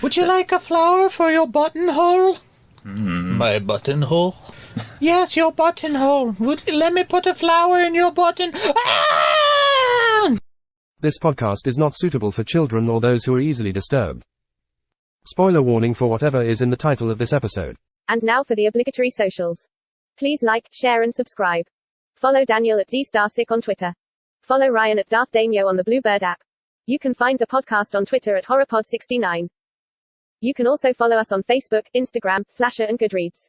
Would you like a flower for your buttonhole? My buttonhole? Yes, your buttonhole. Let me put a flower in your button. Ah! This podcast is not suitable for children or those who are easily disturbed. Spoiler warning for whatever is in the title of this episode. And now for the obligatory socials. Please like, share and subscribe. Follow Daniel at DStarSick on Twitter. Follow Ryan at Darth Damio on the Bluebird app. You can find the podcast on Twitter at HorrorPod69. You can also follow us on Facebook, Instagram, Slasher and Goodreads.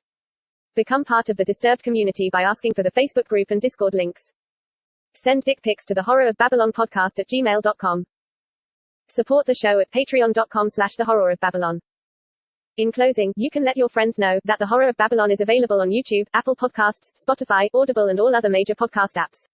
Become part of the Disturbed community by asking for the Facebook group and Discord links. Send dick pics to the Horror of Babylon podcast at gmail.com. Support the show at patreon.com/the Horror of Babylon. In closing, you can let your friends know that the Horror of Babylon is available on YouTube, Apple Podcasts, Spotify, Audible and all other major podcast apps.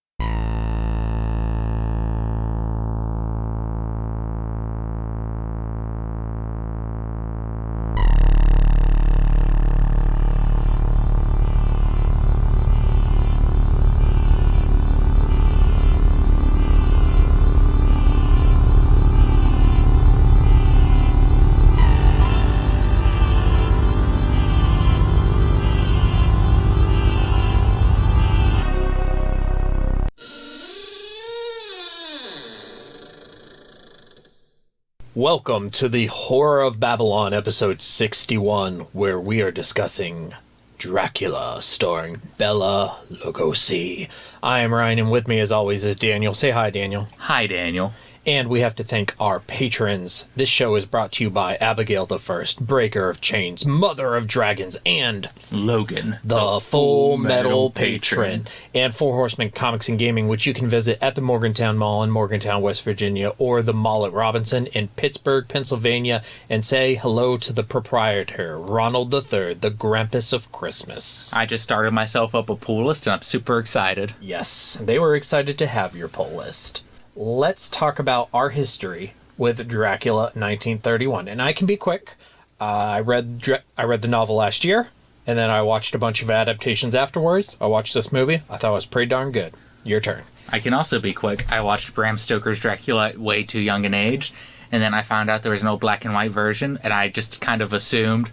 Welcome to the Horror of Babylon, episode 61, where we are discussing Dracula, starring Bela Lugosi. I am Ryan, and with me, as always, is Daniel. Say hi, Daniel. Hi, Daniel. And we have to thank our patrons. This show is brought to you by Abigail the First, Breaker of Chains, Mother of Dragons, and Logan, the Full Metal Patron. And for Horsemen Comics and Gaming, which you can visit at the Morgantown Mall in Morgantown, West Virginia, or the Mall at Robinson in Pittsburgh, Pennsylvania, and say hello to the proprietor, Ronald III, the Grampus of Christmas. I just started myself up a pull list, and I'm super excited. Yes, they were excited to have your pull list. Let's talk about our history with Dracula 1931, and I can be quick. I read the novel last year, and then I watched a bunch of adaptations afterwards. I watched this movie. I thought it was pretty darn good. Your turn. I can also be quick. I watched Bram Stoker's Dracula at way too young an age, and then I found out there was no black and white version, and I just kind of assumed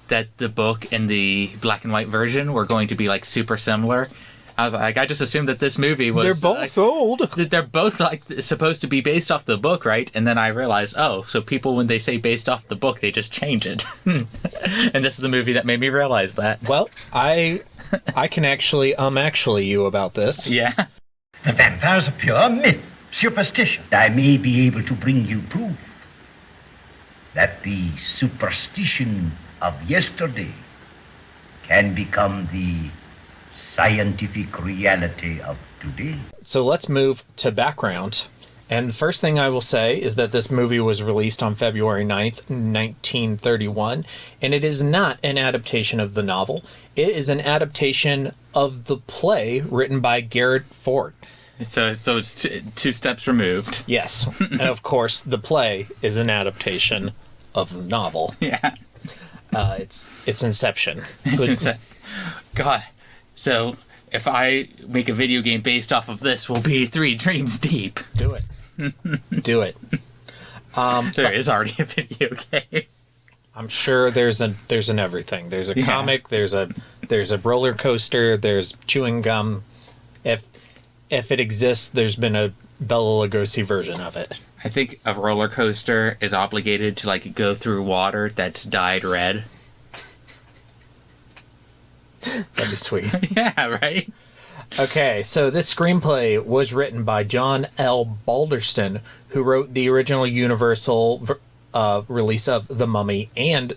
that the book and the black and white version were going to be like super similar. I was like, I just assumed that this movie was... They're both old. That they're both like supposed to be based off the book, right? And then I realized, oh, so people, when they say based off the book, they just change it. And this is the movie that made me realize that. Well, I can actually you about this. Yeah. The vampire's a pure myth, superstition. I may be able to bring you proof that the superstition of yesterday can become the scientific reality of today. So let's move to background. And the first thing I will say is that this movie was released on February 9th, 1931, and it is not an adaptation of the novel. It is an adaptation of the play written by Garrett Fort. So it's two steps removed. Yes. And of course, the play is an adaptation of the novel. Yeah. It's Inception. God. So, if I make a video game based off of this, we'll be 3 dreams deep. Do it. Do it. There is already a video game. I'm sure there's an everything. There's a comic, there's a roller coaster, there's chewing gum. If it exists, there's been a Bela Lugosi version of it. I think a roller coaster is obligated to like go through water that's dyed red. That'd be sweet. Yeah, right? Okay, so this screenplay was written by John L. Balderston, who wrote the original Universal release of The Mummy and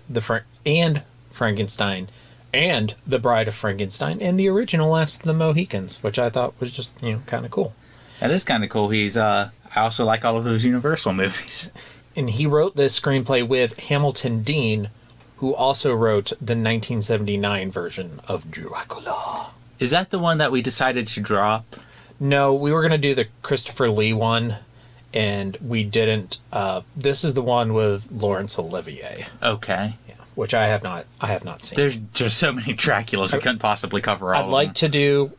Frankenstein and The Bride of Frankenstein and the original Last of the Mohicans, which I thought was just, kind of cool. That is kind of cool. I also like all of those Universal movies. And he wrote this screenplay with Hamilton Dean, who also wrote the 1979 version of Dracula. Is that the one that we decided to drop? No, we were going to do the Christopher Lee one, and we didn't. This is the one with Laurence Olivier. Okay. Yeah, which I have not seen. There's just so many Draculas we couldn't possibly cover all of them. I'd like to do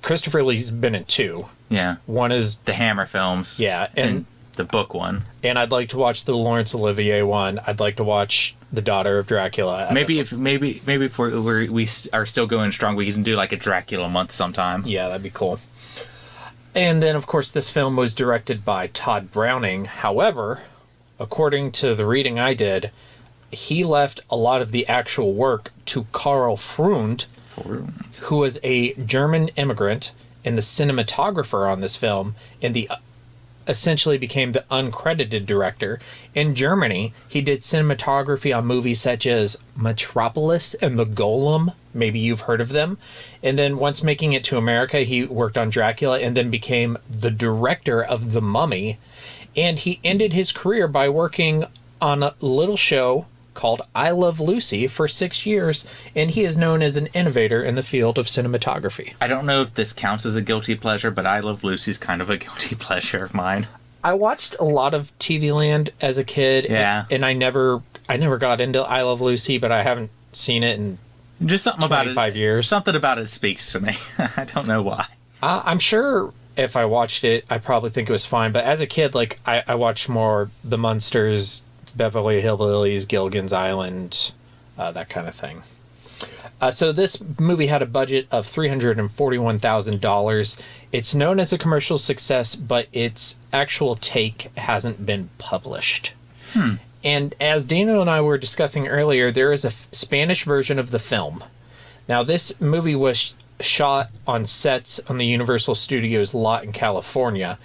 Christopher Lee's been in 2. Yeah. One is the Hammer films. Yeah, and the book one. And I'd like to watch the Laurence Olivier one. I'd like to watch The Daughter of Dracula. Maybe if we are still going strong, we can do like a Dracula month sometime. Yeah, that'd be cool. And then, of course, this film was directed by Todd Browning. However, according to the reading I did, he left a lot of the actual work to Karl Freund, who was a German immigrant and the cinematographer on this film, and essentially became the uncredited director. In Germany, he did cinematography on movies such as Metropolis and The Golem. Maybe you've heard of them. And then once making it to America, he worked on Dracula and then became the director of The Mummy. And he ended his career by working on a little show called I Love Lucy for 6 years, and he is known as an innovator in the field of cinematography. I don't know if this counts as a guilty pleasure, but I Love Lucy's kind of a guilty pleasure of mine. I watched a lot of TV Land as a kid, and I never got into I Love Lucy, but I haven't seen it in just something about it. 25 years. Something about it speaks to me. I don't know why. I'm sure if I watched it, I probably think it was fine. But as a kid, like I watched more The Munsters, Beverly Hillbillies, Gilligan's Island, that kind of thing. So this movie had a budget of $341,000. It's known as a commercial success, but its actual take hasn't been published. And as Daniel and I were discussing earlier, there is a Spanish version of the film. Now, this movie was shot on sets on the Universal Studios lot in California.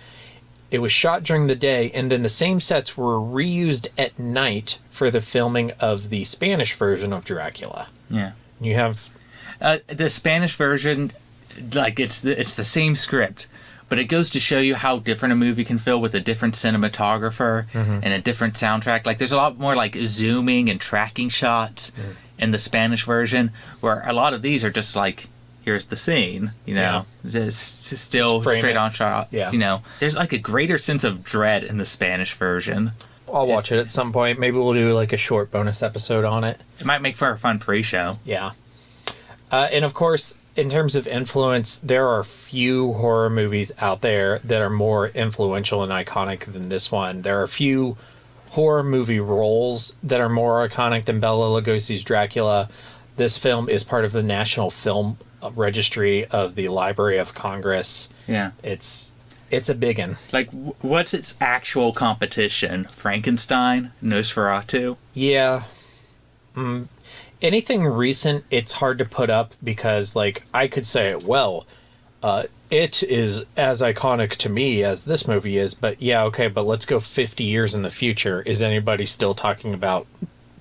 It was shot during the day, and then the same sets were reused at night for the filming of the Spanish version of Dracula. Yeah. You have... the Spanish version, like, it's the same script, but it goes to show you how different a movie can feel with a different cinematographer and a different soundtrack. Like, there's a lot more, like, zooming and tracking shots in the Spanish version, where a lot of these are just, like... Here's the scene, just still straight on shots, There's like a greater sense of dread in the Spanish version. I'll watch it at some point. Maybe we'll do like a short bonus episode on it. It might make for a fun pre-show. Yeah. And of course, in terms of influence, there are few horror movies out there that are more influential and iconic than this one. There are few horror movie roles that are more iconic than Bela Lugosi's Dracula. This film is part of the National Film Registry of the Library of Congress. Yeah. It's a biggin. Like, what's its actual competition? Frankenstein? Nosferatu? Yeah. Anything recent, it's hard to put up because, like, I could say, well, it is as iconic to me as this movie is, but yeah, okay, but let's go 50 years in the future. Is anybody still talking about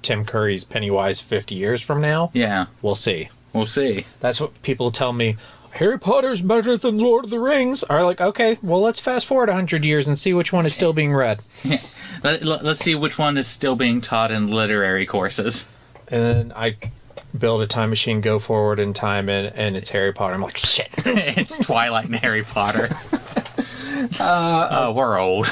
Tim Curry's Pennywise 50 years from now? Yeah. We'll see. We'll see. That's what people tell me. Harry Potter's better than Lord of the Rings. Are like, okay, well, let's fast forward 100 years and see which one is still being read. Yeah. Let's see which one is still being taught in literary courses. And then I build a time machine, go forward in time, and it's Harry Potter. I'm like, shit. It's Twilight and Harry Potter. We're old.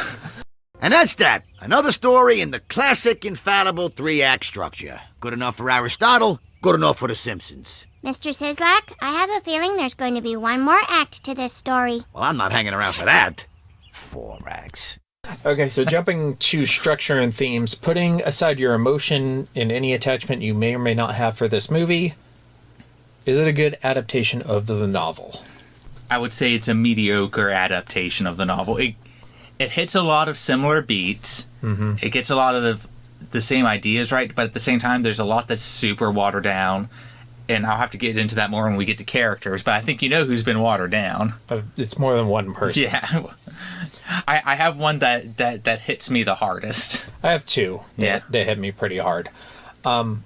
And that's that. Another story in the classic, infallible 3-act structure. Good enough for Aristotle, good enough for The Simpsons. Mr. Sislak, I have a feeling there's going to be one more act to this story. Well, I'm not hanging around for that. 4 acts. Okay, so jumping to structure and themes, putting aside your emotion and any attachment you may or may not have for this movie, is it a good adaptation of the novel? I would say it's a mediocre adaptation of the novel. It hits a lot of similar beats. Mm-hmm. It gets a lot of the same ideas right, but at the same time, there's a lot that's super watered down. And I'll have to get into that more when we get to characters, but I think you know who's been watered down. It's more than one person. Yeah. I have one that hits me the hardest. I have 2 that hit me pretty hard. And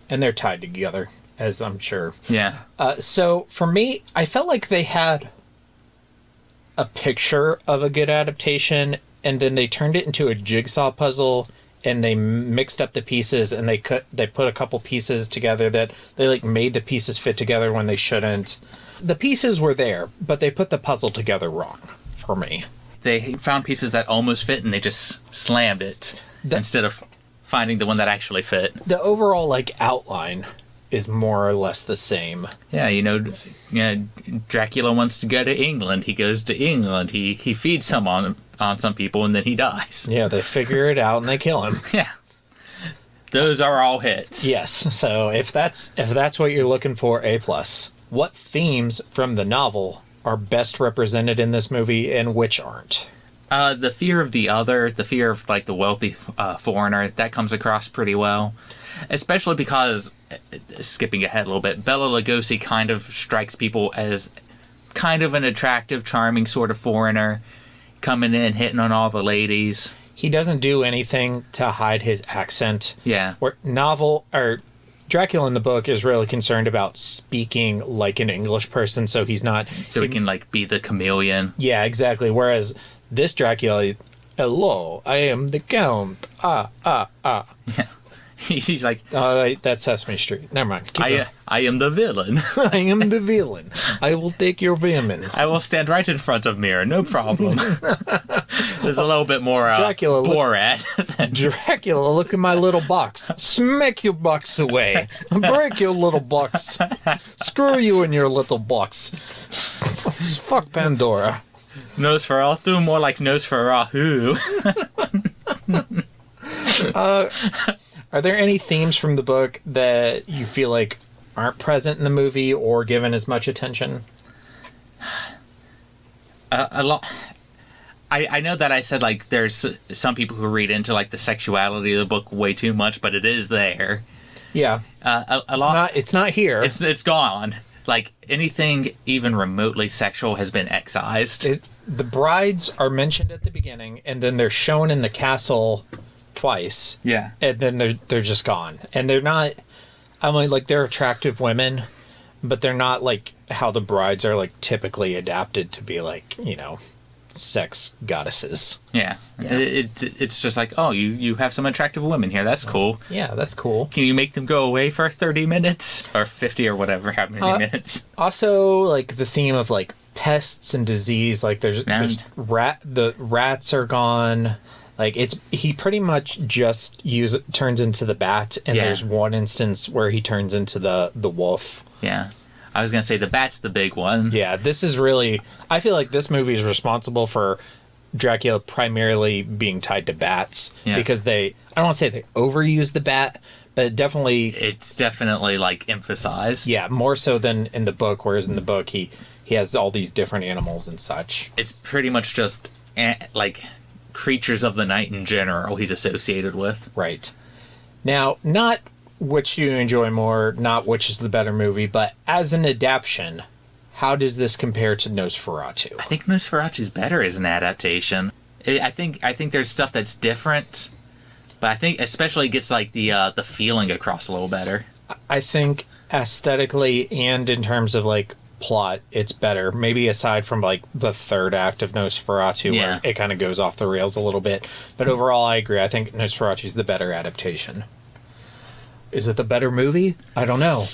they're tied together, as I'm sure. Yeah. So for me, I felt like they had a picture of a good adaptation, and then they turned it into a jigsaw puzzle, and they mixed up the pieces, and they put a couple pieces together that they like made the pieces fit together when they shouldn't. The pieces were there, but they put the puzzle together wrong for me. They found pieces that almost fit, and they just slammed it instead of finding the one that actually fit. The overall like outline is more or less the same. Yeah, Dracula wants to go to England. He goes to England. He feeds some on some people, and then he dies. Yeah, they figure it out and they kill him. Yeah. Those are all hits. Yes. So if that's what you're looking for, A+. What themes from the novel are best represented in this movie and which aren't? The fear of the other, the fear of like the wealthy foreigner, that comes across pretty well. Especially because, skipping ahead a little bit, Bela Lugosi kind of strikes people as kind of an attractive, charming sort of foreigner, coming in, hitting on all the ladies. He doesn't do anything to hide his accent. Yeah. Dracula in the book is really concerned about speaking like an English person, so he's not... So he can, like, be the chameleon. Yeah, exactly. Whereas this Dracula, hello, I am the Count. Yeah. He's like... that's Sesame Street. Never mind. Keep going. I am the villain. I am the villain. I will take your women. I will stand right in front of mirror, no problem. There's a little bit more Dracula, Borat. Dracula, look at my little box. Smack your box away. Break your little box. Screw you in your little box. Fuck Pandora. Nosferatu, more like Nosferatu. Are there any themes from the book that you feel like aren't present in the movie or given as much attention? A lot. I know that I said, like, there's some people who read into, like, the sexuality of the book way too much, but it is there. Yeah. A lot. It's not here. It's gone. Like, anything even remotely sexual has been excised. The brides are mentioned at the beginning, and then they're shown in the castle twice. Yeah. And then they're just gone. And they're not... I mean, like, they're attractive women, but they're not, like, how the brides are, like, typically adapted to be, like, sex goddesses. Yeah. It's just like, oh, you have some attractive women here. That's cool. Yeah, that's cool. Can you make them go away for 30 minutes? Or 50 or whatever, how many minutes? Also, like, the theme of, like, pests and disease. Like, there's the rats are gone. Like, he pretty much just turns into the bat, and there's one instance where he turns into the wolf. Yeah. I was going to say the bat's the big one. Yeah, this is really... I feel like this movie is responsible for Dracula primarily being tied to bats. Yeah. Because I don't want to say they overuse the bat, but it's definitely, like, emphasized. Yeah, more so than in the book, whereas in the book he has all these different animals and such. It's pretty much just, like... creatures of the night in general he's associated with. Right. Now, not which you enjoy more, not which is the better movie, but as an adaptation, how does this compare to Nosferatu? I think Nosferatu's better as an adaptation. I think there's stuff that's different, but I think especially it gets like the feeling across a little better. I think aesthetically and in terms of like plot, it's better. Maybe aside from like the third act of Nosferatu, where it kind of goes off the rails a little bit. But overall, I agree. I think Nosferatu's the better adaptation. Is it the better movie? I don't know.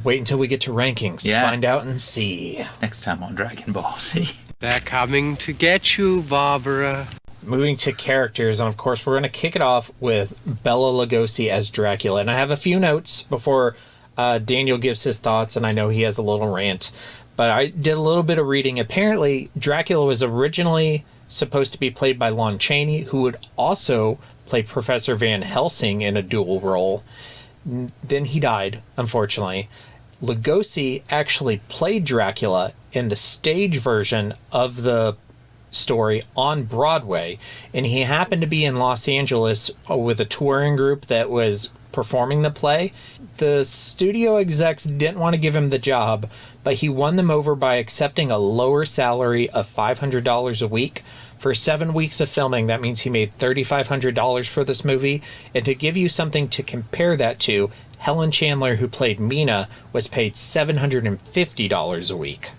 Wait until we get to rankings. Yeah. Find out and see. Next time on Dragon Ball Z. They're coming to get you, Barbara. Moving to characters, and of course we're going to kick it off with Bela Lugosi as Dracula. And I have a few notes before Daniel gives his thoughts, and I know he has a little rant. But I did a little bit of reading. Apparently, Dracula was originally supposed to be played by Lon Chaney, who would also play Professor Van Helsing in a dual role. Then he died, unfortunately. Lugosi actually played Dracula in the stage version of the story on Broadway, and he happened to be in Los Angeles with a touring group that was performing the play. The studio execs didn't want to give him the job, but he won them over by accepting a lower salary of $500 a week. For 7 weeks of filming, that means he made $3,500 for this movie. And to give you something to compare that to, Helen Chandler, who played Mina, was paid $750 a week.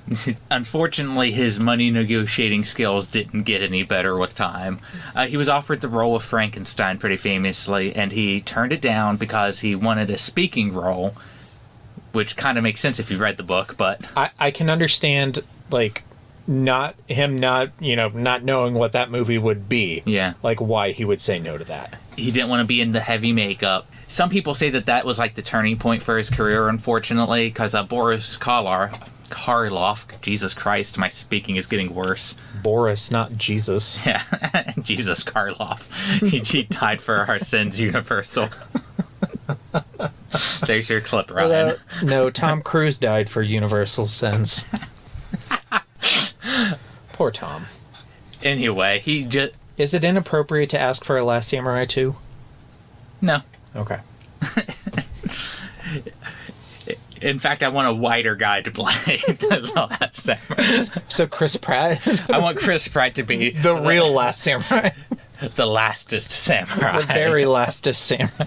Unfortunately, his money negotiating skills didn't get any better with time. He was offered the role of Frankenstein pretty famously, and he turned it down because he wanted a speaking role, which kind of makes sense if you've read the book, but... I can understand, like... not knowing what that movie would be. Yeah. Like, why he would say no to that. he didn't want to be in the heavy makeup. Some people say that was like the turning point for his career, unfortunately, because Boris Karloff, Jesus Christ, my speaking is getting worse. Boris, not Jesus. Yeah, Jesus Karloff. He died for our sins, Universal. There's your clip, Ryan. No, Tom Cruise died for Universal sins. Poor Tom. Anyway, he just... Is it inappropriate to ask for a Last Samurai 2? No. Okay. In fact, I want a whiter guy to play the Last Samurai. So Chris Pratt is... I want Chris Pratt to be... the real Last Samurai. The lastest samurai. The very lastest samurai.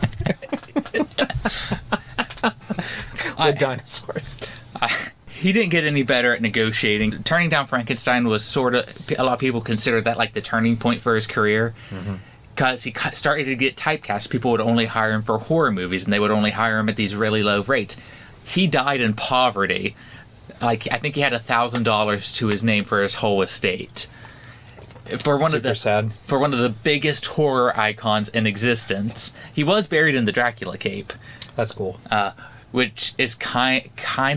With dinosaurs. He didn't get any better at negotiating. Turning down Frankenstein was sort of... A lot of people consider that like the turning point for his career. Because he started to get typecast. People would only hire him for horror movies, and they would only hire him at these really low rates. He died in poverty. Like, I think he had $1,000 to his name for his whole estate. For one sad. For one of the biggest horror icons in existence. He was buried in the Dracula cape. That's cool. Which is kind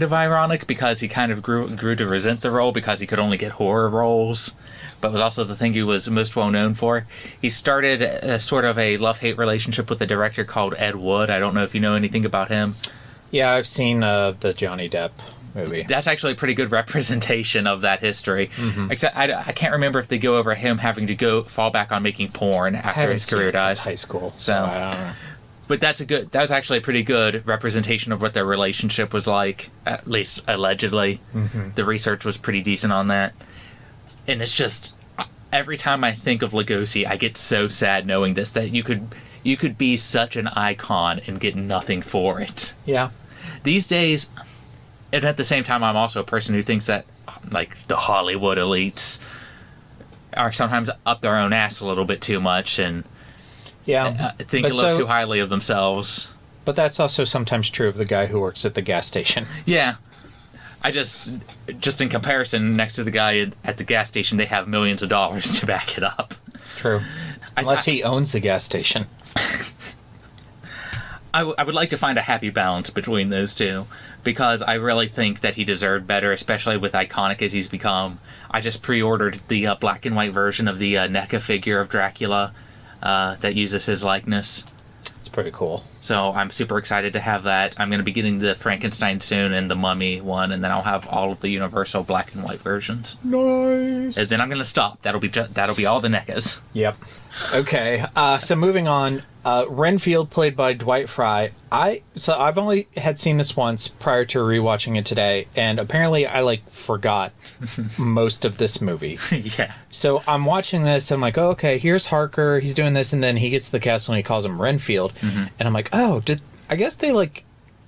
of ironic because he kind of grew to resent the role because he could only get horror roles, but was also the thing he was most well known for. He started a sort of a love-hate relationship with a director called Ed Wood. I don't know if you know anything about him. Yeah, I've seen the Johnny Depp movie. That's actually a pretty good representation of that history. Except I can't remember if they go over him having to fall back on making porn after his career dies. High school, so I don't know. But that was actually a pretty good representation of what their relationship was like, at least allegedly. The research was pretty decent on that. And it's just, every time I think of Lugosi, I get so sad knowing this, that you could be such an icon and get nothing for it. Yeah. These days, and at the same time, I'm also a person who thinks that, like, the Hollywood elites are sometimes up their own ass a little bit too much, and think a little too highly of themselves. But that's also sometimes true of the guy who works at the gas station. Yeah. I just in comparison, next to the guy at the gas station, they have millions of dollars to back it up. True. Unless he owns the gas station. I would like to find a happy balance between those two, because I really think that he deserved better, especially with iconic as he's become. I just pre-ordered the black and white version of the NECA figure of Dracula that uses his likeness. It's pretty cool. So I'm super excited to have that. I'm going to be getting the Frankenstein soon and the Mummy one, and then I'll have all of the Universal black and white versions. Nice. And then I'm going to stop. That'll be all the NECAs. Yep. Okay. So moving on. Renfield, played by Dwight Frye. I've only had seen this once prior to rewatching it today, and apparently I forgot most of this movie. Yeah. So I'm watching this, and I'm like, oh, okay, here's Harker, he's doing this, and then he gets to the castle and he calls him Renfield, and I'm like, oh, I guess they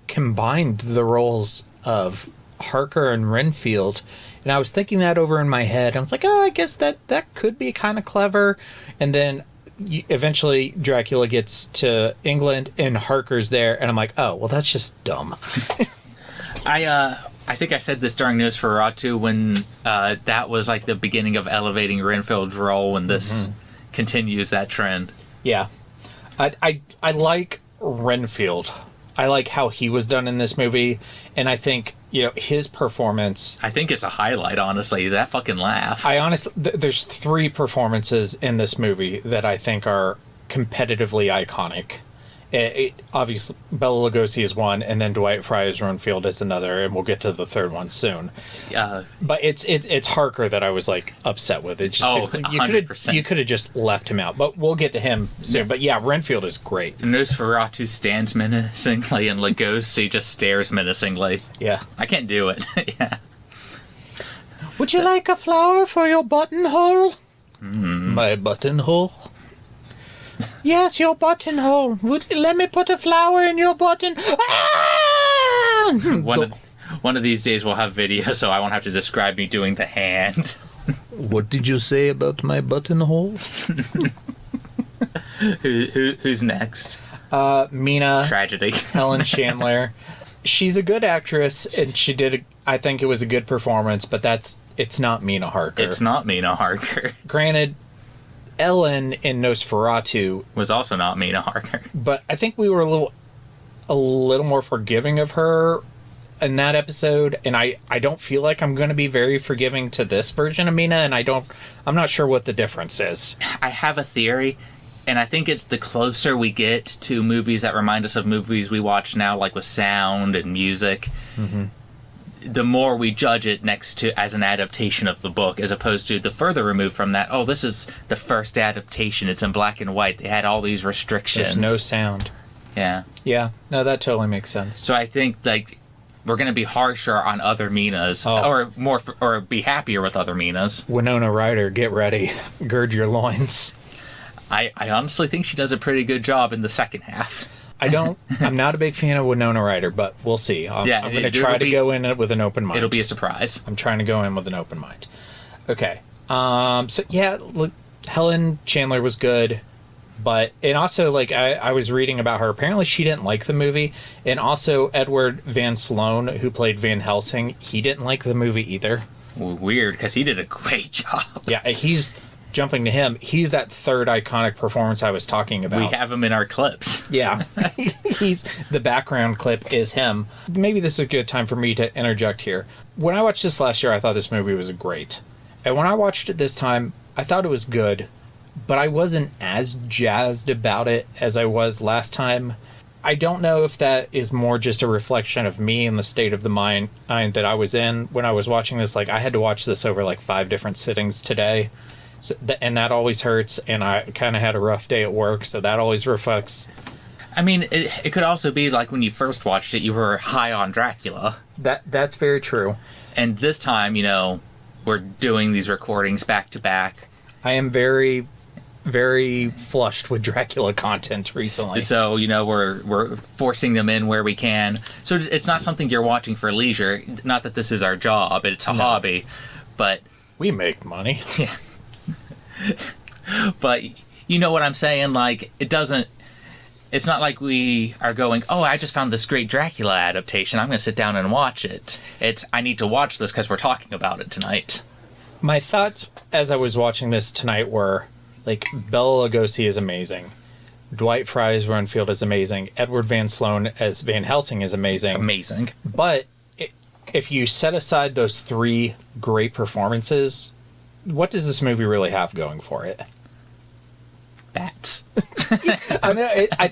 combined the roles of Harker and Renfield, and I was thinking that over in my head. I was like, oh, I guess that could be kind of clever, and then eventually Dracula gets to England and Harker's there, and I'm like, oh, well, that's just dumb. I think I said this during Nosferatu when that was the beginning of elevating Renfield's role, and this continues that trend. Yeah. I like Renfield. I like how he was done in this movie, and I think, his performance... I think it's a highlight, honestly. That fucking laugh. There's 3 performances in this movie that I think are competitively iconic. Obviously, Bela Lugosi is one, and then Dwight Frye as Renfield is another, and we'll get to the third one soon. But it's Harker that I was upset with. It's just, 100%. You could have just left him out, but we'll get to him soon. But yeah, Renfield is great. Nosferatu stands menacingly, and Lugosi just stares menacingly. Yeah, I can't do it. Yeah. Would you like a flower for your buttonhole? My buttonhole. Yes, your buttonhole. Let me put a flower in your button. Ah! One of these days we'll have video, so I won't have to describe me doing the hand. What did you say about my buttonhole? Who's next? Mina. Tragedy. Helen Chandler. She's a good actress, and I think it was a good performance, but it's not Mina Harker. It's not Mina Harker. Granted, Ellen in Nosferatu Was also not Mina Harker. but I think we were a little more forgiving of her in that episode, and I don't feel like I'm going to be very forgiving to this version of Mina, and I'm not sure what the difference is. I have a theory, and I think it's the closer we get to movies that remind us of movies we watch now, like with sound and music, the more we judge it next to as an adaptation of the book, as opposed to the further removed from that, oh, this is the first adaptation, it's in black and white, they had all these restrictions. There's no sound. Yeah. Yeah, no, that totally makes sense. So I think, like, we're going to be harsher on other Minas, or be happier with other Minas. Winona Ryder, get ready. Gird your loins. I honestly think she does a pretty good job in the second half. I'm not a big fan of Winona Ryder, but we'll see. I'm going to try to go in it with an open mind. It'll be a surprise. I'm trying to go in with an open mind. Okay. So yeah, look, Helen Chandler was good, and also, like, I was reading about her. Apparently she didn't like the movie, and also Edward Van Sloan, who played Van Helsing, he didn't like the movie either. Weird, because he did a great job. Yeah, jumping to him, he's that third iconic performance I was talking about. We have him in our clips. Yeah. The background clip is him. Maybe this is a good time for me to interject here. When I watched this last year, I thought this movie was great. And when I watched it this time, I thought it was good, but I wasn't as jazzed about it as I was last time. I don't know if that is more just a reflection of me and the state of the mind that I was in when I was watching this. Like, I had to watch this over like 5 different sittings today. So and that always hurts, and I kind of had a rough day at work, so that always reflects. I mean, it could also be like when you first watched it, you were high on Dracula. That's very true. And this time, we're doing these recordings back to back. I am very, very flushed with Dracula content recently. So, we're forcing them in where we can. So it's not something you're watching for leisure. Not that this is our job, it's a hobby, but... We make money. Yeah. But you know what I'm saying? Like, it's not like we are going, oh, I just found this great Dracula adaptation, I'm going to sit down and watch it. I need to watch this because we're talking about it tonight. My thoughts as I was watching this tonight were, like, Bela Lugosi is amazing. Dwight Frye's Renfield is amazing. Edward Van Sloan as Van Helsing is amazing. Amazing. But if you set aside those 3 great performances, what does this movie really have going for it? Bats. I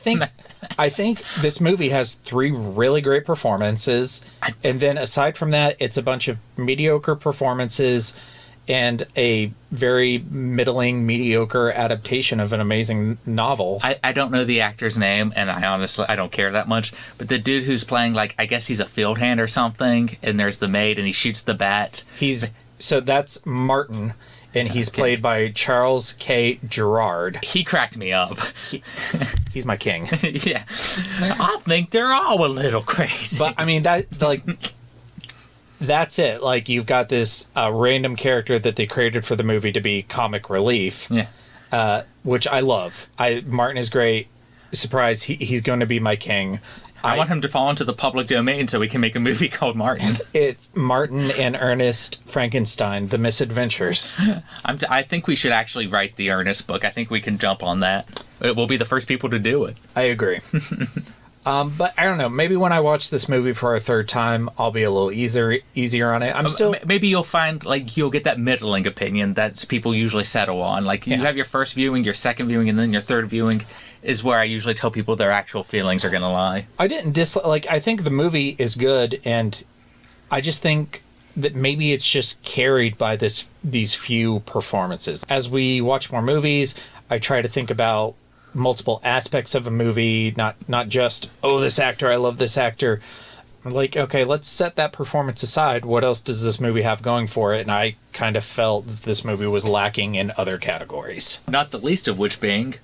think this movie has 3 really great performances, and then aside from that, it's a bunch of mediocre performances and a very middling, mediocre adaptation of an amazing novel. I don't know the actor's name, and I don't care that much, but the dude who's playing, like, I guess he's a field hand or something, and there's the maid, and he shoots the bat. So that's Martin, and he's played by Charles K. Gerard. He cracked me up. He's my king. Yeah. I think they're all a little crazy. But, I mean, that's it. Like, you've got this random character that they created for the movie to be comic relief, which I love. Martin is great. Surprise, he's going to be my king. I want him to fall into the public domain so we can make a movie called Martin. It's Martin and Ernest Frankenstein, The Misadventures. I think we should actually write the Ernest book. I think we can jump on that. We'll be the first people to do it. I agree. But I don't know. Maybe when I watch this movie for a 3rd time, I'll be a little easier on it. Maybe you'll find, like, you'll get that middling opinion that people usually settle on. Like, you have your first viewing, your second viewing, and then your third viewing is where I usually tell people their actual feelings are going to lie. I didn't dislike... I think the movie is good, and I just think that maybe it's just carried by these few performances. As we watch more movies, I try to think about multiple aspects of a movie, not just, oh, this actor, I love this actor. I'm like, okay, let's set that performance aside. What else does this movie have going for it? And I kind of felt that this movie was lacking in other categories. Not the least of which being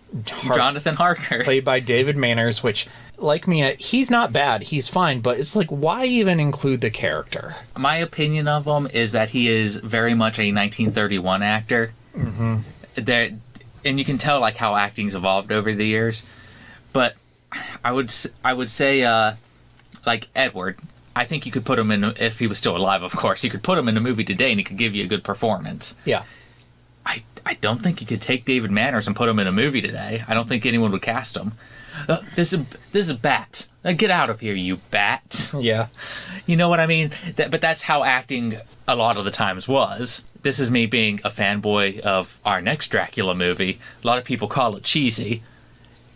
Jonathan Harker. Played by David Manners, which, like me, he's not bad. He's fine, but it's like, why even include the character? My opinion of him is that he is very much a 1931 actor. Mm-hmm. And you can tell, like, how acting's evolved over the years. But I would say, like, Edward, I think you could put him in, if he was still alive, of course, you could put him in a movie today and he could give you a good performance. Yeah. I don't think you could take David Manners and put him in a movie today. I don't think anyone would cast him. This is a bat. Get out of here, you bat. Yeah. You know what I mean? But that's how acting a lot of the times was. This is me being a fanboy of our next Dracula movie. A lot of people call it cheesy.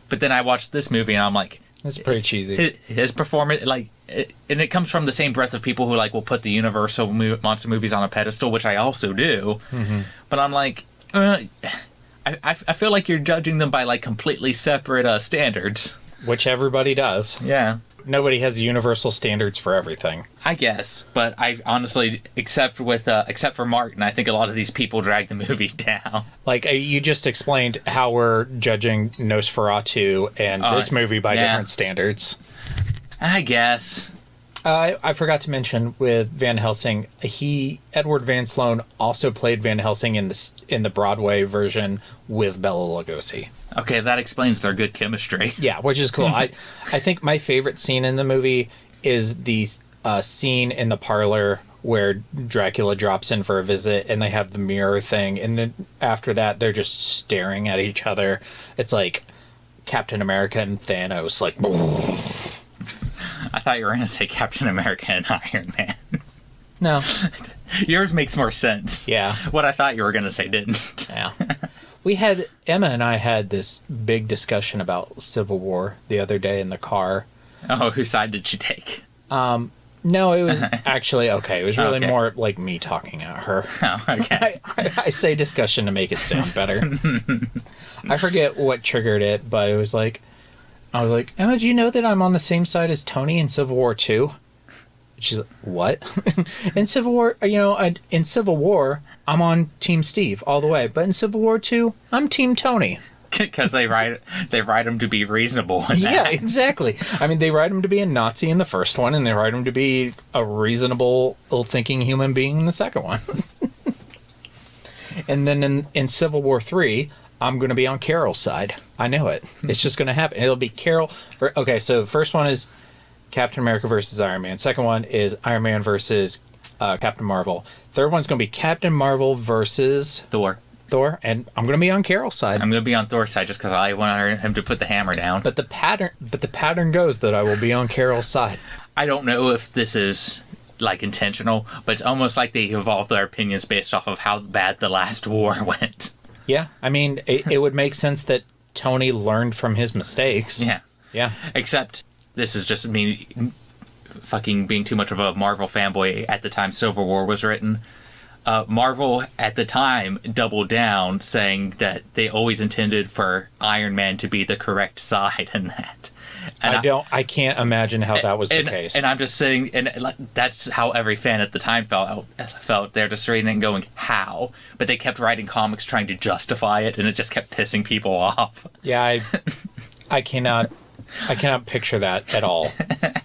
But then I watched this movie and I'm like... It's pretty cheesy. His performance, like... And it comes from the same breath of people who, like, will put the Universal monster movies on a pedestal, which I also do. Mm-hmm. But I'm like... I feel like you're judging them by, like, completely separate standards. Which everybody does. Yeah. Nobody has universal standards for everything. I guess, but I honestly, except for Martin, I think a lot of these people drag the movie down. Like, you just explained how we're judging Nosferatu and this movie by different standards. I guess. I forgot to mention with Van Helsing, Edward Van Sloan also played Van Helsing in the Broadway version with Bela Lugosi. Okay, that explains their good chemistry. Yeah, which is cool. I think my favorite scene in the movie is the scene in the parlor where Dracula drops in for a visit and they have the mirror thing, and then after that they're just staring at each other. It's like Captain America and Thanos, like... I thought you were going to say Captain America and Iron Man. No. Yours makes more sense. Yeah. What I thought you were going to say didn't. Yeah. Emma and I had this big discussion about Civil War the other day in the car. Oh, whose side did she take? No, it was actually okay. It was really more like me talking at her. Oh, okay. I say discussion to make it sound better. I forget what triggered it, but it was like, I was like, Emma, do you know that I'm on the same side as Tony in Civil War 2? She's like, what? In Civil War, in Civil War, I'm on Team Steve all the way. But in Civil War 2, I'm Team Tony. Because they write him to be reasonable. Yeah, exactly. I mean, they write him to be a Nazi in the first one, and they write him to be a reasonable, ill-thinking human being in the second one. And then in Civil War 3, I'm going to be on Carol's side. I know it. It's just going to happen. It'll be Carol. Okay, so first one is Captain America versus Iron Man. Second one is Iron Man versus Captain Marvel. Third one's going to be Captain Marvel versus... Thor, and I'm going to be on Carol's side. I'm going to be on Thor's side just because I want him to put the hammer down. But the pattern goes that I will be on Carol's side. I don't know if this is... like intentional, but it's almost like they evolved their opinions based off of how bad the last war went. Yeah, I mean, it would make sense that Tony learned from his mistakes. Yeah. Except this is just me fucking being too much of a Marvel fanboy at the time Civil War was written. Marvel at the time doubled down, saying that they always intended for Iron Man to be the correct side in that. And I can't imagine how that was the case. And I'm just saying, and that's how every fan at the time felt. They're just reading it and going, how? But they kept writing comics trying to justify it, and it just kept pissing people off. Yeah, I cannot picture that at all.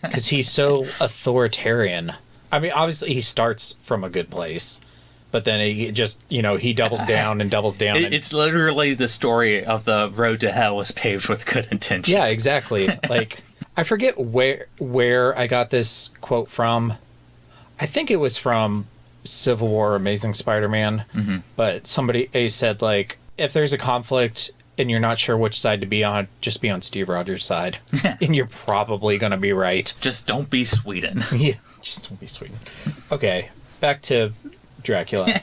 Because he's so authoritarian. I mean, obviously he starts from a good place. But then he just, he doubles down and doubles down. It's literally the story of the road to hell is paved with good intentions. Yeah, exactly. Like, I forget where I got this quote from. I think it was from Civil War, Amazing Spider-Man. Mm-hmm. But somebody said, like, if there's a conflict and you're not sure which side to be on, just be on Steve Rogers' side. And you're probably going to be right. Just don't be Sweden. Yeah, just don't be Sweden. Okay, back to... Dracula.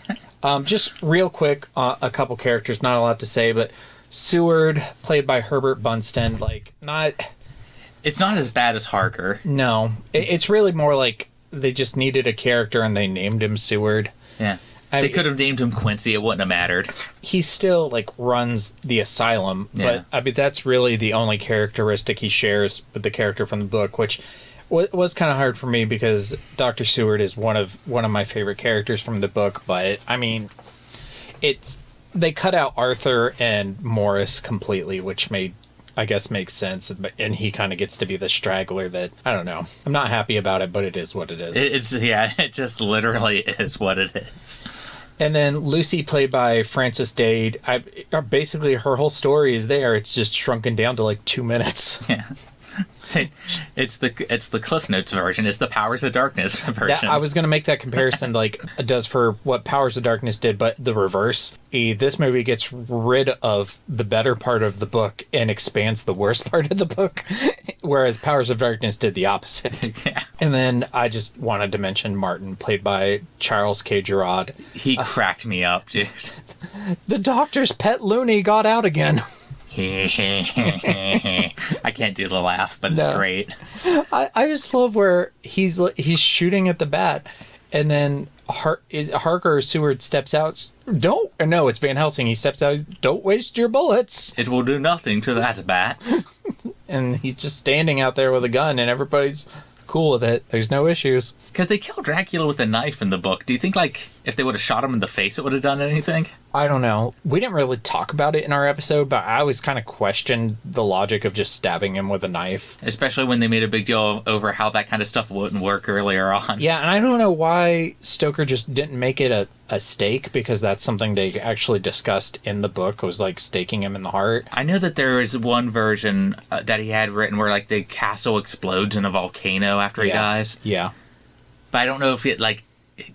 Just real quick, a couple characters, not a lot to say, but Seward, played by Herbert Bunston, it's not as bad as Harker. No. It's really more like they just needed a character and they named him Seward. Yeah. They could have named him Quincy, it wouldn't have mattered. He still, runs the asylum, but, that's really the only characteristic he shares with the character from the book, which... was kind of hard for me because Dr. Seward is one of my favorite characters from the book, but I mean, they cut out Arthur and Morris completely, which makes sense, and he kind of gets to be the straggler that, I don't know. I'm not happy about it, but it is what it is. It just literally is what it is. And then Lucy, played by Frances Dade, basically her whole story is there. It's just shrunken down to 2 minutes. Yeah. It's the Cliff Notes version. It's the Powers of Darkness version. I was going to make that comparison, like it does for what Powers of Darkness did, but the reverse. This movie gets rid of the better part of the book and expands the worst part of the book, whereas Powers of Darkness did the opposite. Yeah. And then I just wanted to mention Martin, played by Charles K. Gerard. He cracked me up, dude. The doctor's pet loony got out again. I can't do the laugh, but it's great. I just love where he's shooting at the bat, and then Harker or Seward steps out. It's Van Helsing. He steps out. Don't waste your bullets. It will do nothing to that bat. And he's just standing out there with a gun, and everybody's cool with it. There's no issues. Because they kill Dracula with a knife in the book. Do you think, like, if they would have shot him in the face, it would have done anything? I don't know. We didn't really talk about it in our episode, but I always kind of questioned the logic of just stabbing him with a knife. Especially when they made a big deal over how that kind of stuff wouldn't work earlier on. Yeah, and I don't know why Stoker just didn't make it a stake, because that's something they actually discussed in the book, was like staking him in the heart. I know that there is one version that he had written where, like, the castle explodes in a volcano after he dies. Yeah. But I don't know if it, like,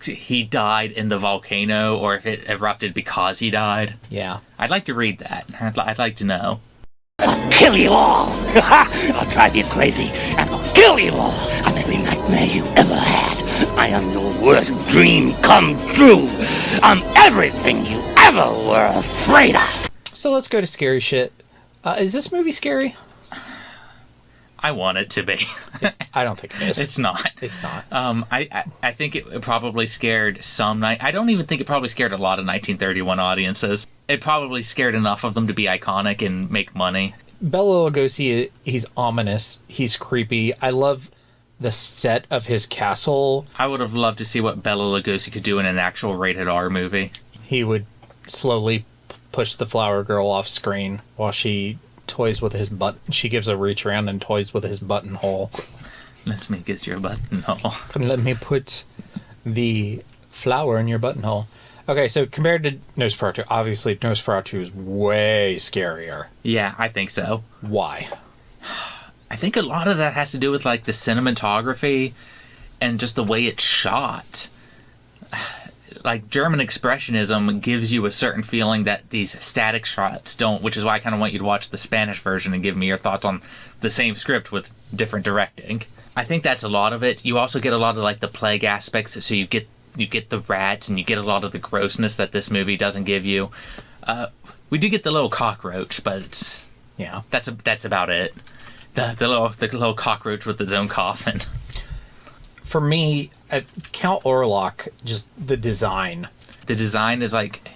he died in the volcano or if it erupted because he died. Yeah. I'd like to read that. I'd like to know. I'll kill you all. I'll drive you crazy and I'll kill you all. I'm every nightmare you ever had. I am your worst dream come true. I'm everything you ever were afraid of. So let's go to scary shit. Is this movie scary? I want it to be. I don't think it is. It's not. It's not. I think it probably scared some I don't even think it probably scared a lot of 1931 audiences. It probably scared enough of them to be iconic and make money. Bela Lugosi, he's ominous. He's creepy. I love the set of his castle. I would have loved to see what Bela Lugosi could do in an actual rated R movie. He would slowly push the flower girl off screen while she toys with his butt. She gives a reach around and toys with his buttonhole. Let me get your buttonhole. Let me put the flower in your buttonhole. Okay, so compared to Nosferatu, obviously Nosferatu is way scarier. Yeah, I think so. Why? I think a lot of that has to do with, like, the cinematography and just the way it's shot. Like, German Expressionism gives you a certain feeling that these static shots don't, which is why I kind of want you to watch the Spanish version and give me your thoughts on the same script with different directing. I think that's a lot of it. You also get a lot of, like, the plague aspects, so you get the rats and you get a lot of the grossness that this movie doesn't give you. We do get the little cockroach, but that's about it. The little cockroach with his own coffin. For me, Count Orlok, just the design. The design is, like,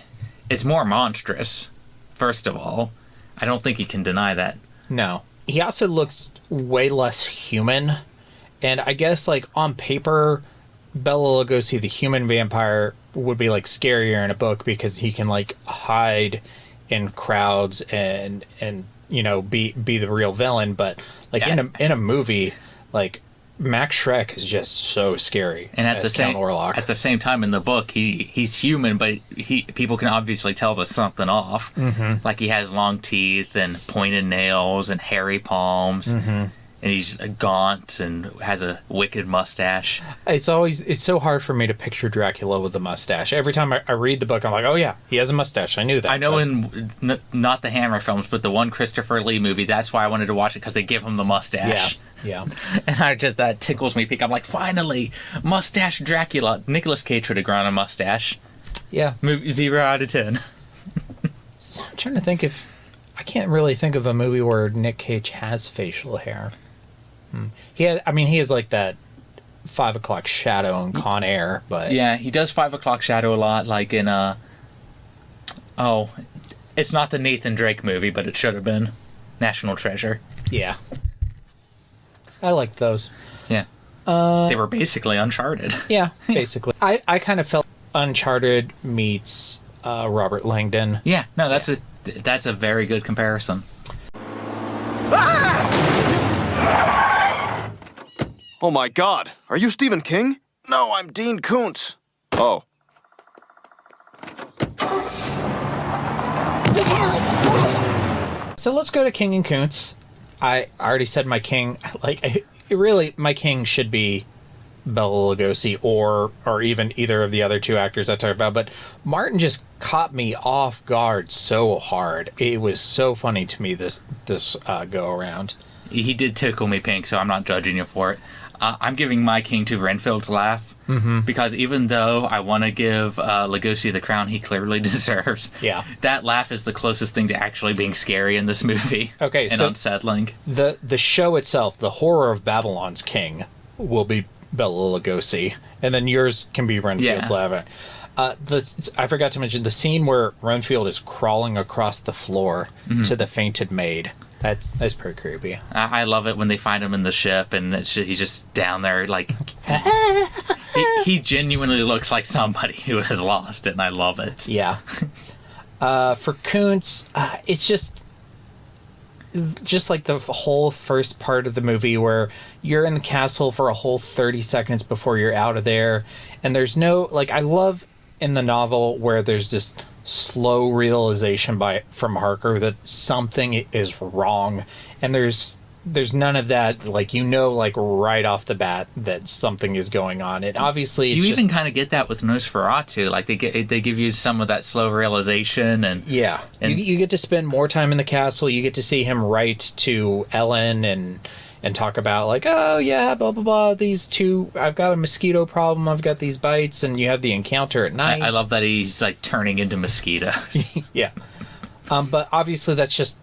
it's more monstrous, first of all. I don't think you can deny that. No. He also looks way less human. And I guess, like, on paper, Bela Lugosi, the human vampire, would be, like, scarier in a book because he can, like, hide in crowds and you know, be the real villain. But, like, in a movie, like, Max Schreck is just so scary. And at the same time in the book, he's human, but people can obviously tell there's something off. Mm-hmm. Like, he has long teeth and pointed nails and hairy palms, and he's gaunt and has a wicked mustache. It's so hard for me to picture Dracula with a mustache. Every time I read the book, I'm like, oh yeah, he has a mustache. I knew that. I know, in not the Hammer films, but the one Christopher Lee movie. That's why I wanted to watch it, because they give him the mustache. Yeah. And that tickles me pink. I'm like, finally, mustache Dracula. Nicolas Cage would have grown a mustache. Yeah. Movie 0 out of 10. So I'm trying to think I can't really think of a movie where Nick Cage has facial hair. He has like that 5 o'clock shadow in Con Air, but yeah, he does 5 o'clock shadow a lot, like in it's not the Nathan Drake movie, but it should have been National Treasure. Yeah. I liked those. Yeah. They were basically Uncharted. Yeah, basically. I kind of felt Uncharted meets Robert Langdon. Yeah, no, that's a very good comparison. Oh my God, are you Stephen King? No, I'm Dean Koontz. Oh. So let's go to King and Koontz. I already said my king. Really, my king should be Bela Lugosi or even either of the other two actors I talked about. But Martin just caught me off guard so hard. It was so funny to me this go around. He did tickle me pink, so I'm not judging you for it. I'm giving my king to Renfield's laugh. Because even though I want to give Lugosi the crown he clearly deserves, that laugh is the closest thing to actually being scary in this movie. Okay, and unsettling. The show itself, the Horror of Babylon's king, will be Bela Lugosi, and then yours can be Renfield's laughing. I forgot to mention the scene where Renfield is crawling across the floor to the fainted maid. That's pretty creepy. I love it when they find him in the ship and he's just down there like he genuinely looks like somebody who has lost it, and I love it. Yeah. For Koontz, it's just like the whole first part of the movie where you're in the castle for a whole 30 seconds before you're out of there, and there's no, like, I love in the novel where there's this slow realization from Harker that something is wrong, and there's none of that, like, like right off the bat that something is going on. And obviously it's even kind of get that with Nosferatu, like they give you some of that slow realization, and you get to spend more time in the castle. You get to see him write to Ellen and talk about, like, oh yeah, blah blah blah, these two, I've got a mosquito problem, I've got these bites, and you have the encounter at night. I love that he's like turning into mosquitoes. Yeah. But obviously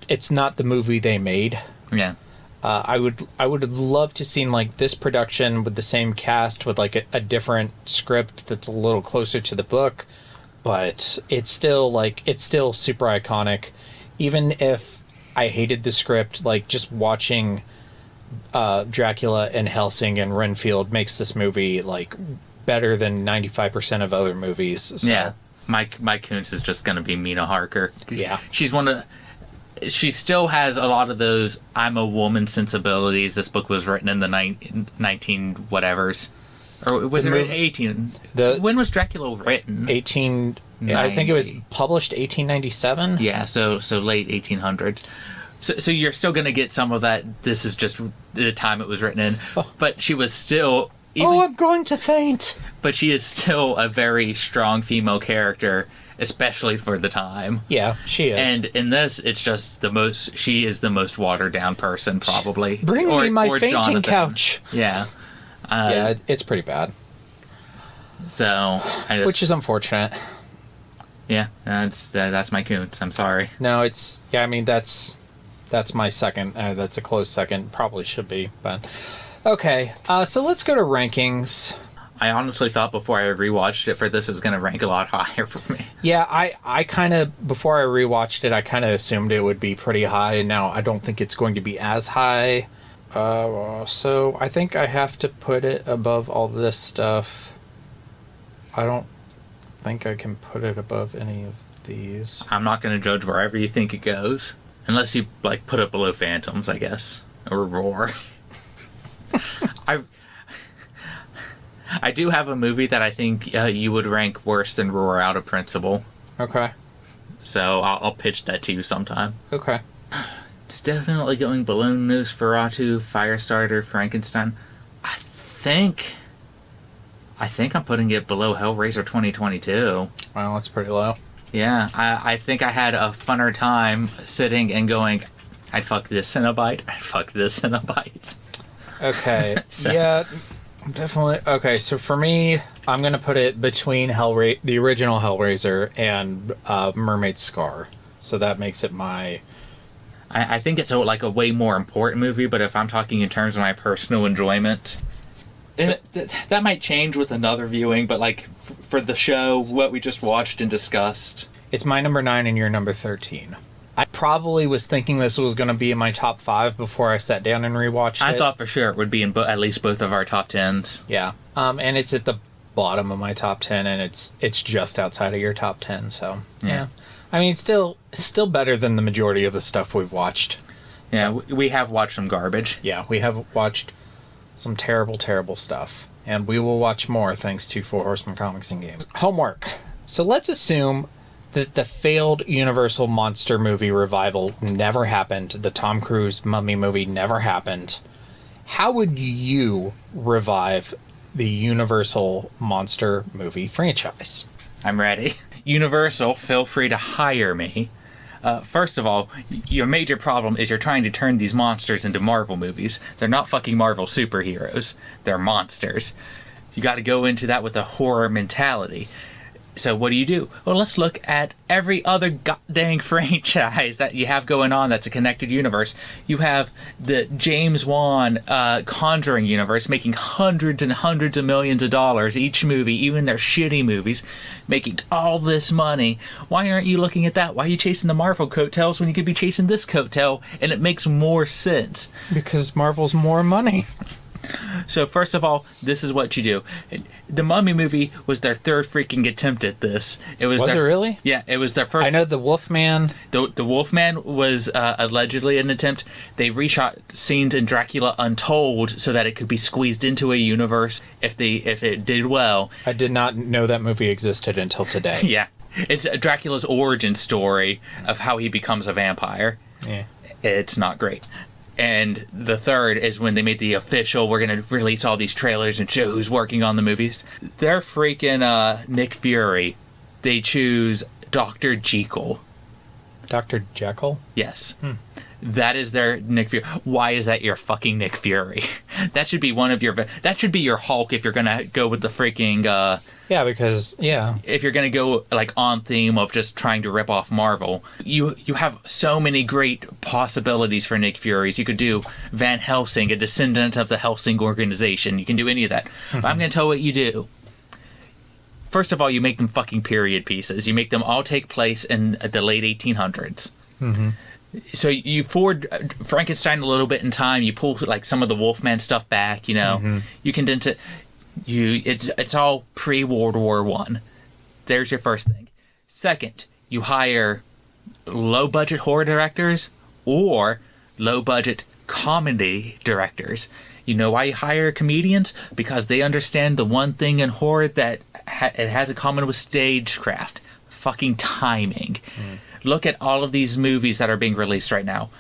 it's not the movie they made. Yeah. I would have loved to seen like this production with the same cast with like a different script that's a little closer to the book, but it's still super iconic. Even if I hated the script, like, just watching Dracula and Helsing and Renfield makes this movie like better than 95% of other movies. So. Yeah, Mike Koontz is just gonna be Mina Harker. Yeah, she still has a lot of those I'm a woman sensibilities. This book was written in the 19 whatevers, or was it 18? When was Dracula written? 18. I think it was published 1897. Yeah, so late 1800s. So you're still going to get some of that. This is just the time it was written in. But she was still... I'm going to faint! But she is still a very strong female character, especially for the time. Yeah, she is. And in this, it's just she is the most watered-down person, probably. Bring me my fainting Jonathan. Couch! Yeah. It's pretty bad. So, which is unfortunate. Yeah, that's my Koontz. I'm sorry. No, that's my second. That's a close second. Probably should be, but okay. So let's go to rankings. I honestly thought before I rewatched it for this, it was going to rank a lot higher for me. Yeah, I kind of, before I rewatched it, I kind of assumed it would be pretty high, and now I don't think it's going to be as high. So I think I have to put it above all this stuff. I don't think I can put it above any of these. I'm not going to judge wherever you think it goes. Unless you, like, put it below Phantoms, I guess. Or Roar. I do have a movie that I think you would rank worse than Roar out of principle. Okay. So I'll pitch that to you sometime. Okay. It's definitely going below Nosferatu, Firestarter, Frankenstein. I think I'm putting it below Hellraiser 2022. Wow, that's pretty low. Yeah, I think I had a funner time sitting and going, I'd fuck this in a bite, I'd fuck this in a bite. Okay, yeah, definitely. Okay, so for me, I'm going to put it between the original Hellraiser and Mermaid Scar. So that makes it my... I think it's like a way more important movie, but if I'm talking in terms of my personal enjoyment... And that might change with another viewing, but like for the show, what we just watched and discussed. It's my number 9 and your number 13. I probably was thinking this was going to be in my top 5 before I sat down and rewatched it. I thought for sure it would be in at least both of our top 10s. Yeah, and it's at the bottom of my top 10, and it's just outside of your top 10. So yeah. I mean, it's still better than the majority of the stuff we've watched. Yeah, we have watched some garbage. Yeah, we have watched some terrible, terrible stuff. And we will watch more thanks to Four Horsemen Comics and Games. Homework. So let's assume the failed Universal monster movie revival never happened. The Tom Cruise Mummy movie never happened. How would you revive the Universal monster movie franchise? I'm ready. Universal, feel free to hire me. First of all, your major problem is you're trying to turn these monsters into Marvel movies. They're not fucking Marvel superheroes. They're monsters. You got to go into that with a horror mentality. So what do? Well, let's look at every other goddamn franchise that you have going on that's a connected universe. You have the James Wan Conjuring universe making hundreds and hundreds of millions of dollars each movie, even their shitty movies, making all this money. Why aren't you looking at that? Why are you chasing the Marvel coattails when you could be chasing this coattail? And it makes more sense. Because Marvel's more money. So first of all, this is what you do. The Mummy movie was their third freaking attempt at this. Was it really? Yeah, it was their first. I know the Wolfman. The Wolfman was allegedly an attempt. They reshot scenes in Dracula Untold so that it could be squeezed into a universe if it did well. I did not know that movie existed until today. Yeah. It's Dracula's origin story of how he becomes a vampire. Yeah. It's not great. And the third is when they made the official, we're going to release all these trailers and show who's working on the movies. They're freaking Nick Fury. They choose Dr. Jekyll. Dr. Jekyll? Yes. That is their Nick Fury. Why is that your fucking Nick Fury? That should be that should be your Hulk if you're going to go with the freaking... Yeah, because, yeah. If you're going to go, like, on theme of just trying to rip off Marvel, you have so many great possibilities for Nick Furies. You could do Van Helsing, a descendant of the Helsing organization. You can do any of that. But I'm going to tell what you do. First of all, you make them fucking period pieces. You make them all take place in the late 1800s. Mm-hmm. So you forward Frankenstein a little bit in time. You pull, like, some of the Wolfman stuff back, you know. Mm-hmm. You condense it. It's all pre-World War I. There's your first thing. Second, you hire low-budget horror directors or low-budget comedy directors. You know why you hire comedians? Because they understand the one thing in horror that it has in common with stagecraft. Fucking timing. Look at all of these movies that are being released right now.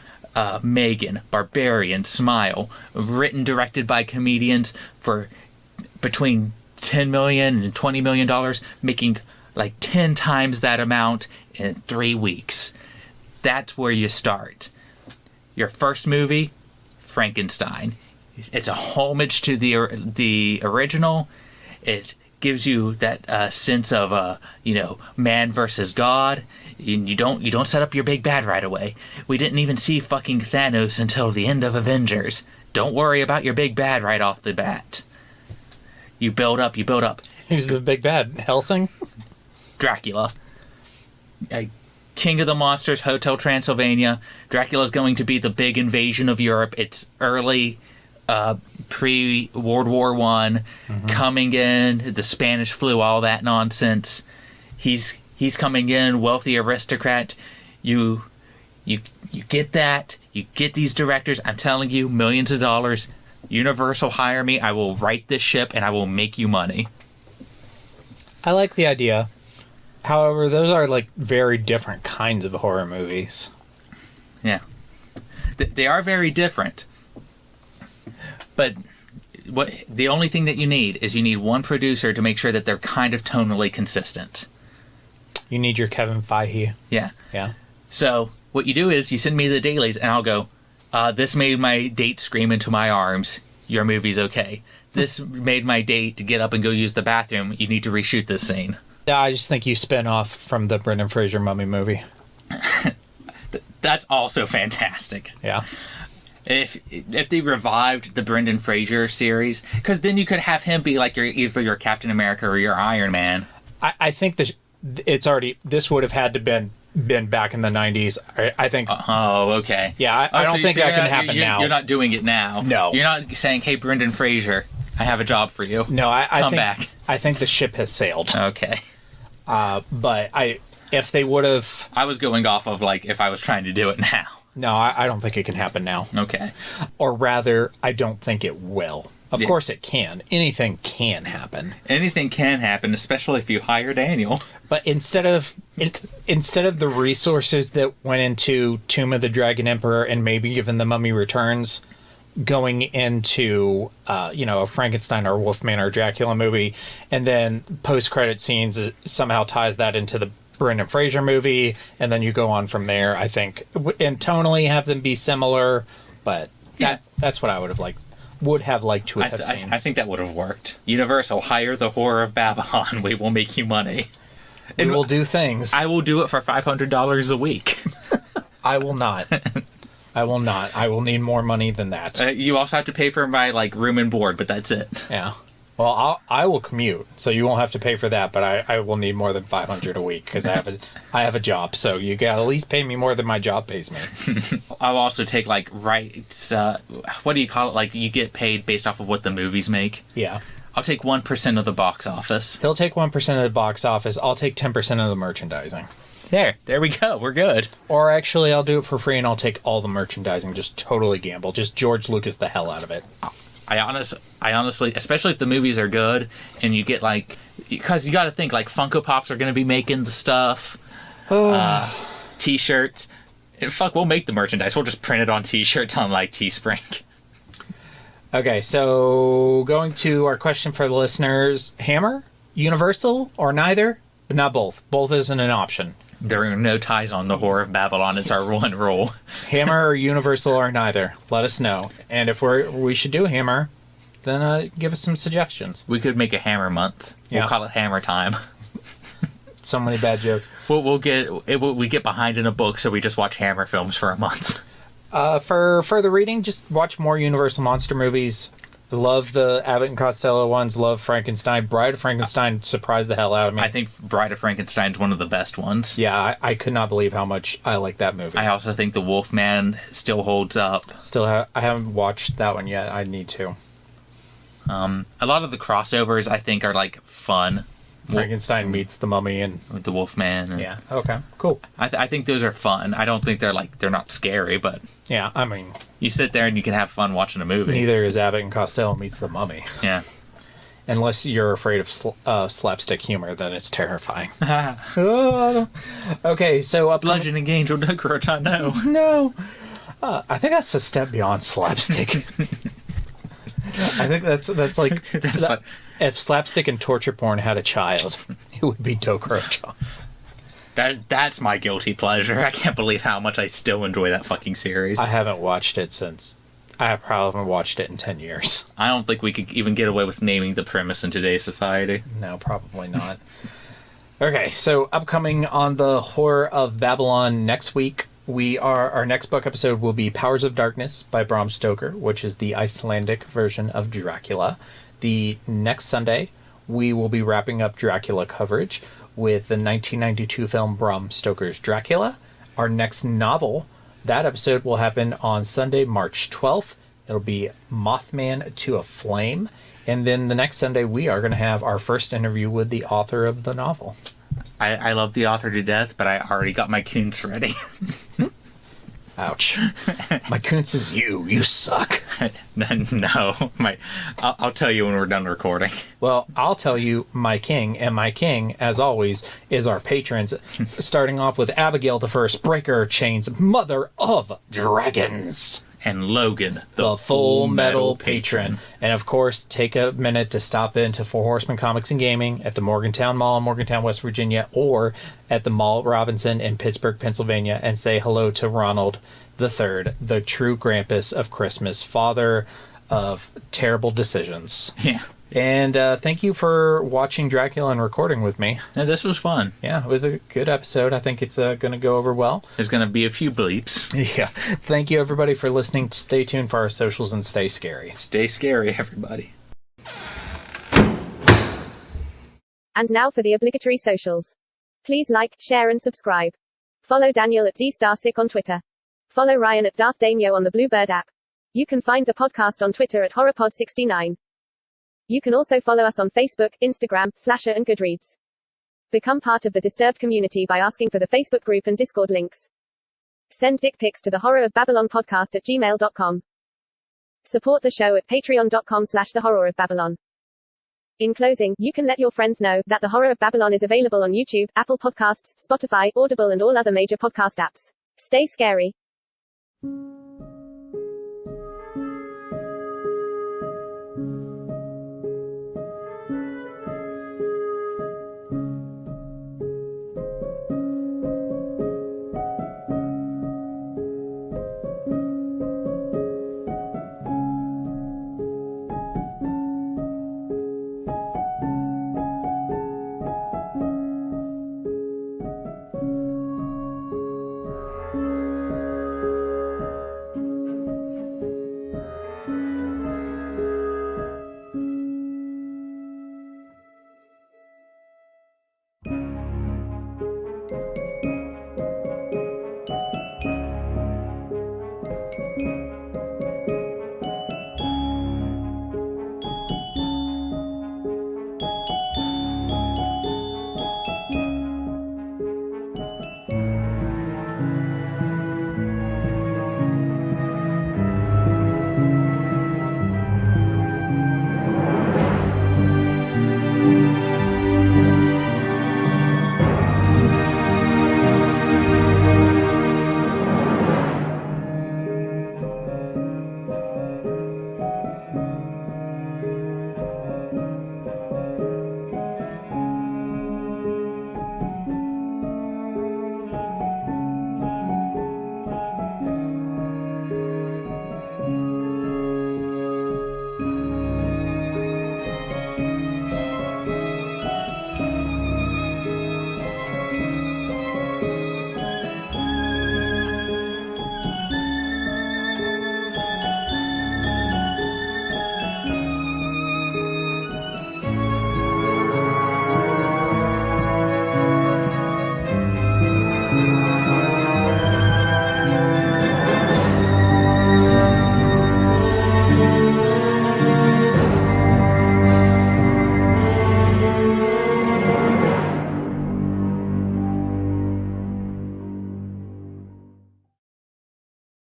Megan, Barbarian, Smile, written, directed by comedians for... between $10 million and $20 million, making like 10 times that amount in 3 weeks. That's where you start. Your first movie, Frankenstein. It's a homage to the original. It gives you that sense of man versus God. You don't set up your big bad right away. We didn't even see fucking Thanos until the end of Avengers. Don't worry about your big bad right off the bat. You build up. Who's the big bad? Helsing? Dracula. King of the Monsters, Hotel Transylvania. Dracula's going to be the big invasion of Europe. It's early, pre-World War I, coming in, the Spanish flu, all that nonsense. He's coming in, wealthy aristocrat. You get that. You get these directors. I'm telling you, millions of dollars. Universal, hire me. I will write this ship and I will make you money. I like the idea. However, those are like very different kinds of horror movies. Yeah. They are very different. But the only thing that you need is one producer to make sure that they're kind of tonally consistent. You need your Kevin Feige. Yeah. Yeah. So what you do is you send me the dailies and I'll go, this made my date scream into my arms. Your movie's okay. This made my date to get up and go use the bathroom. You need to reshoot this scene. Yeah, I just think you spin off from the Brendan Fraser Mummy movie. That's also fantastic. Yeah. If they revived the Brendan Fraser series, because then you could have him be like either your Captain America or your Iron Man. I think this would have had to been back in the 90s. I think. Oh, okay. Yeah, I don't think that can happen now. You're not doing it now. No. You're not saying, hey, Brendan Fraser, I have a job for you. No, I Come think, back. I think the ship has sailed. Okay. But if they would have... I was going off of, like, if I was trying to do it now. No, I don't think it can happen now. Okay. Or rather, I don't think it will. Of course it can. Anything can happen. Anything can happen, especially if you hire Daniel. But instead of instead of the resources that went into Tomb of the Dragon Emperor and maybe even The Mummy Returns going into, a Frankenstein or Wolfman or Dracula movie, and then post-credit scenes somehow ties that into the Brendan Fraser movie, and then you go on from there, I think. And tonally have them be similar, but that's what I would have liked to have seen. I think that would have worked. Universal, hire the Horror of Babylon. We will make you money. We will do things. I will do it for $500 a week. I will not. I will not. I will need more money than that. You also have to pay for my room and board, but that's it. Yeah. Well, I will commute, so you won't have to pay for that. But I will need more than $500 a week because I have a job. So you got to at least pay me more than my job pays me. I'll also take rights. What do you call it? You get paid based off of what the movies make. Yeah. I'll take 1% of the box office. He'll take 1% of the box office. I'll take 10% of the merchandising. There we go. We're good. Or actually, I'll do it for free and I'll take all the merchandising. Just totally gamble. Just George Lucas the hell out of it. I honestly, especially if the movies are good and you get because you got to think Funko Pops are going to be making the stuff, T-shirts. And we'll make the merchandise. We'll just print it on T-shirts on Teespring. Okay, so going to our question for the listeners: Hammer, Universal, or neither? But not both. Both isn't an option. There are no ties on the Horror of Babylon. It's our one rule. Hammer or Universal or neither. Let us know. And if we should do Hammer, then give us some suggestions. We could make a Hammer month. Yeah. We'll call it Hammer Time. So many bad jokes. We get behind in a book, so we just watch Hammer films for a month. For further reading, just watch more Universal monster movies. Love the Abbott and Costello ones. Love Frankenstein. Bride of Frankenstein surprised the hell out of me. I think Bride of Frankenstein is one of the best ones. Yeah, I could not believe how much I like that movie. I also think the Wolfman still holds up. I haven't watched that one yet. I need to. A lot of the crossovers I think are fun. Frankenstein meets the Mummy and with the Wolfman. Yeah. Okay. Cool. I think those are fun. I don't think they're not scary, but yeah. I mean, you sit there and you can have fun watching a movie. Neither is Abbott and Costello meets the Mummy. Yeah. Unless you're afraid of slapstick humor, then it's terrifying. Okay, so Bludgeoning Angel Cockroach. I know. No. I think that's a step beyond slapstick. I think that's if slapstick and torture porn had a child, it would be Dokuro-chan. That's my guilty pleasure. I can't believe how much I still enjoy that fucking series. I haven't watched it I probably haven't watched it in 10 years. I don't think we could even get away with naming the premise in today's society. No, probably not. Okay, so upcoming on the Horror of Babylon next week, our next book episode will be Powers of Darkness by Bram Stoker, which is the Icelandic version of Dracula. The next Sunday, we will be wrapping up Dracula coverage with the 1992 film Bram Stoker's Dracula. Our next novel, that episode will happen on Sunday, March 12th. It'll be Mothman to a Flame. And then the next Sunday, we are going to have our first interview with the author of the novel. I love the author to death, but I already got my Koontz ready. Ouch. My Koontz is you. You suck. No. I'll tell you when we're done recording. Well, I'll tell you my king, and my king, as always, is our patrons. Starting off with Abigail the First, Breaker of Chains, Mother of Dragons. And Logan, the Full Metal Patron. And of course, take a minute to stop into For Horsemen Comics and Gaming at the Morgantown Mall in Morgantown, West Virginia, or at the Mall at Robinson in Pittsburgh, Pennsylvania, and say hello to Ronald III, the true Krampus of Christmas, father of terrible decisions. Yeah. And thank you for watching Dracula and recording with me. Yeah, this was fun. Yeah, it was a good episode. I think it's going to go over well. There's going to be a few bleeps. Yeah. Thank you, everybody, for listening. Stay tuned for our socials and stay scary. Stay scary, everybody. And now for the obligatory socials. Please like, share, and subscribe. Follow Daniel at DStarSick on Twitter. Follow Ryan at Darth Damio on the Bluebird app. You can find the podcast on Twitter at HorrorPod69. You can also follow us on Facebook, Instagram, Slasher, and Goodreads. Become part of the Disturbed community by asking for the Facebook group and Discord links. Send dick pics to the Horror of Babylon podcast at gmail.com. Support the show at patreon.com/thehorrorofbabylon. In closing, you can let your friends know that The Horror of Babylon is available on YouTube, Apple Podcasts, Spotify, Audible, and all other major podcast apps. Stay scary.